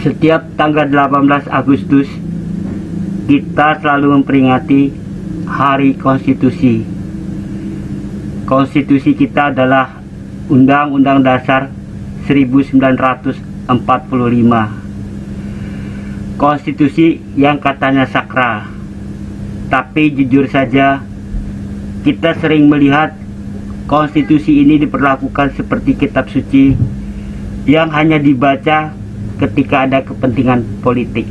Setiap tanggal 18 Agustus, kita selalu memperingati Hari Konstitusi. Konstitusi kita adalah Undang-Undang Dasar 1945. Konstitusi yang katanya sakral. Tapi jujur saja, kita sering melihat konstitusi ini diperlakukan seperti kitab suci yang hanya dibaca ketika ada kepentingan politik.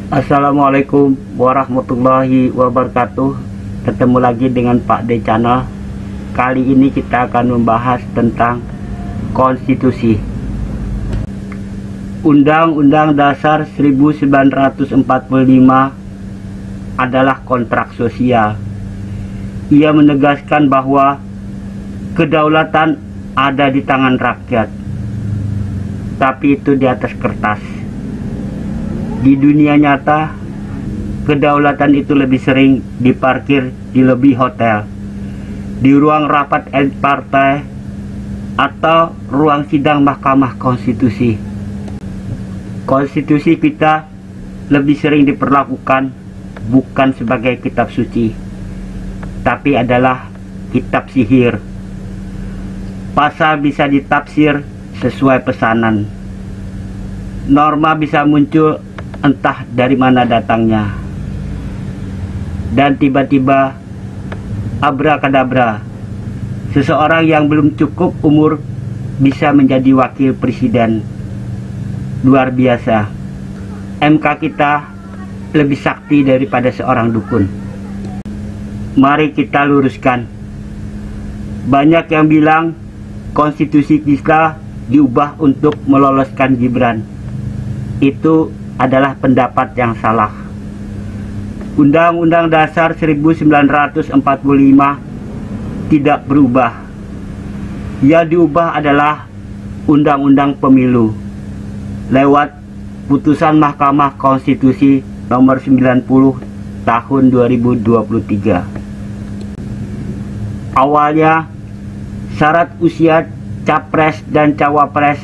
Assalamualaikum warahmatullahi wabarakatuh. Ketemu lagi dengan Pak D Channel. Kali ini kita akan membahas tentang konstitusi. Undang-Undang Dasar 1945 adalah kontrak sosial. Ia menegaskan bahwa kedaulatan ada di tangan rakyat, tapi itu di atas kertas. Di dunia nyata, kedaulatan itu lebih sering diparkir di lobi hotel, di ruang rapat elit partai, atau ruang sidang Mahkamah Konstitusi. Konstitusi kita lebih sering diperlakukan bukan sebagai kitab suci, tapi adalah kitab sihir. Pasal bisa ditafsir sesuai pesanan. Norma bisa muncul entah dari mana datangnya. Dan tiba-tiba, abrakadabra, seseorang yang belum cukup umur bisa menjadi wakil presiden. Luar biasa. MK kita lebih sakti daripada seorang dukun. Mari kita luruskan. Banyak yang bilang konstitusi kita diubah untuk meloloskan Gibran. Itu adalah pendapat yang salah. Undang-Undang Dasar 1945 tidak berubah. Yang diubah adalah Undang-Undang Pemilu lewat putusan Mahkamah Konstitusi nomor 90 tahun 2023. Awalnya, syarat usia capres dan cawapres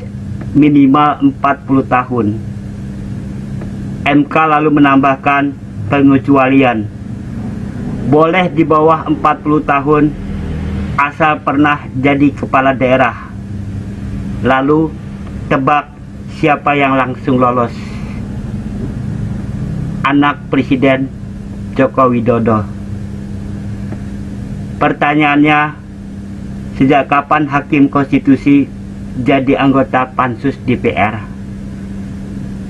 minimal 40 tahun. MK lalu menambahkan pengecualian. Boleh di bawah 40 tahun asal pernah jadi kepala daerah. Lalu tebak siapa yang langsung lolos? Anak Presiden Joko Widodo. Pertanyaannya, sejak kapan Hakim Konstitusi jadi anggota Pansus DPR?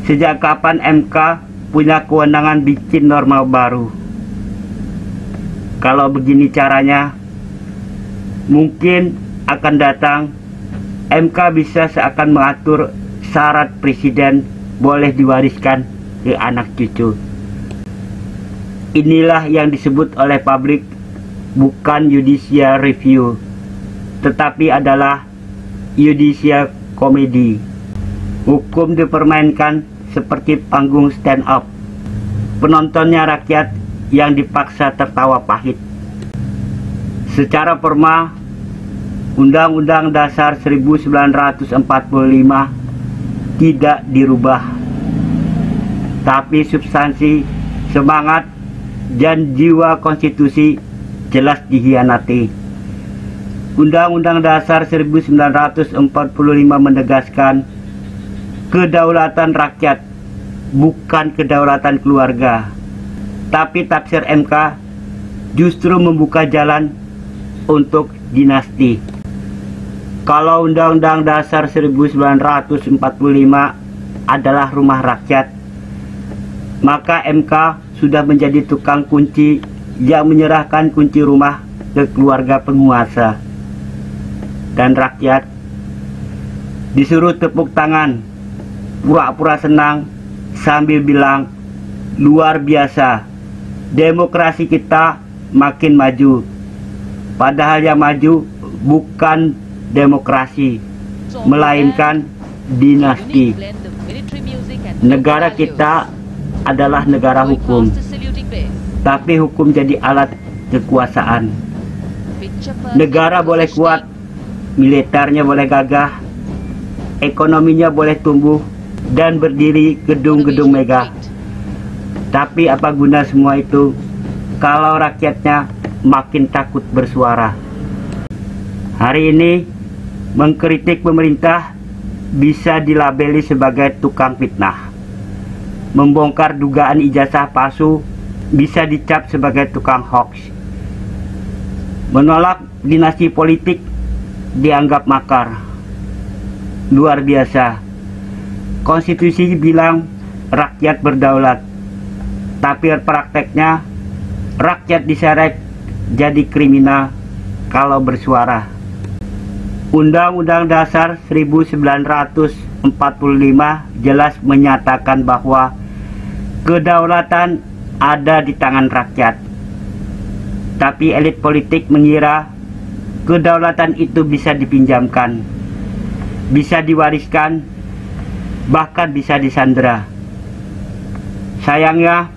Sejak kapan MK punya kewenangan bikin norma baru? Kalau begini caranya, mungkin akan datang MK bisa seakan mengatur syarat presiden boleh diwariskan ke anak cucu. Inilah yang disebut oleh publik bukan judicial review, tetapi adalah judicial komedi. Hukum dipermainkan seperti panggung stand up. Penontonnya rakyat yang dipaksa tertawa pahit. Secara formal, Undang-Undang Dasar 1945 tidak dirubah, tapi substansi, semangat, dan jiwa konstitusi jelas dihianati. Undang-Undang Dasar 1945 menegaskan kedaulatan rakyat, bukan kedaulatan keluarga. Tapi tafsir MK justru membuka jalan untuk dinasti. Kalau Undang-Undang Dasar 1945 adalah rumah rakyat, maka MK sudah menjadi tukang kunci yang menyerahkan kunci rumah ke keluarga penguasa. Dan rakyat disuruh tepuk tangan, pura-pura senang, sambil bilang, luar biasa, demokrasi kita makin maju. Padahal yang maju bukan demokrasi, melainkan dinasti. Negara kita adalah negara hukum, tapi hukum jadi alat kekuasaan. Negara boleh kuat, militernya boleh gagah, ekonominya boleh tumbuh, dan berdiri gedung-gedung megah. Tapi apa guna semua itu kalau rakyatnya makin takut bersuara? Hari ini mengkritik pemerintah bisa dilabeli sebagai tukang fitnah. Membongkar dugaan ijazah palsu bisa dicap sebagai tukang hoax. Menolak dinasti politik dianggap makar. Luar biasa. Konstitusi bilang rakyat berdaulat, tapi prakteknya rakyat diseret jadi kriminal kalau bersuara. Undang-Undang Dasar 1945 jelas menyatakan bahwa kedaulatan ada di tangan rakyat. Tapi elit politik mengira kedaulatan itu bisa dipinjamkan, bisa diwariskan, bahkan bisa disandera. Sayangnya,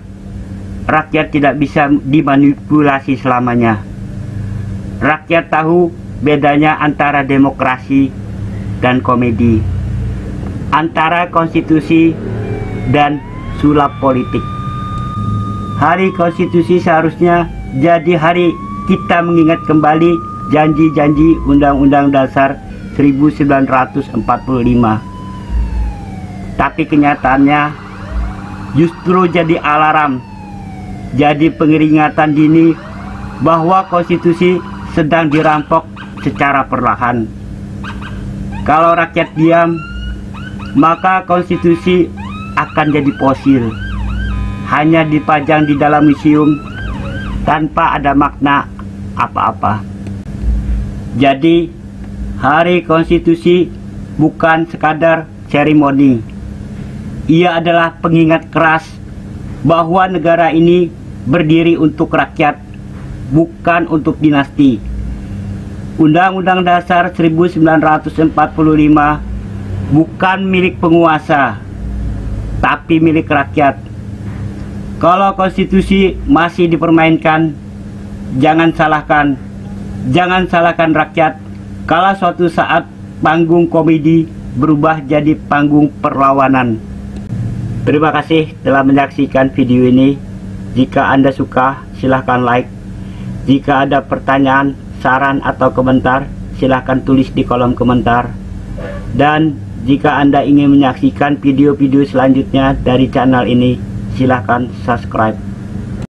rakyat tidak bisa dimanipulasi selamanya. Rakyat tahu bedanya antara demokrasi dan komedi, antara konstitusi dan sulap politik. Hari konstitusi seharusnya jadi hari kita mengingat kembali janji-janji Undang-Undang Dasar 1945. Tapi kenyataannya justru jadi alarm, jadi pengeringatan dini bahwa konstitusi sedang dirampok secara perlahan. Kalau rakyat diam, maka konstitusi akan jadi fosil, hanya dipajang di dalam museum tanpa ada makna apa-apa. Jadi hari konstitusi bukan sekadar seremoni. Ia adalah pengingat keras bahwa negara ini berdiri untuk rakyat, bukan untuk dinasti. Undang-Undang Dasar 1945 bukan milik penguasa, tapi milik rakyat. Kalau konstitusi masih dipermainkan, jangan salahkan rakyat kalau suatu saat panggung komedi berubah jadi panggung perlawanan. Terima kasih telah menyaksikan video ini. Jika Anda suka, silahkan like. Jika ada pertanyaan, saran atau komentar, silahkan tulis di kolom komentar. Dan jika Anda ingin menyaksikan video-video selanjutnya dari channel ini, silahkan subscribe.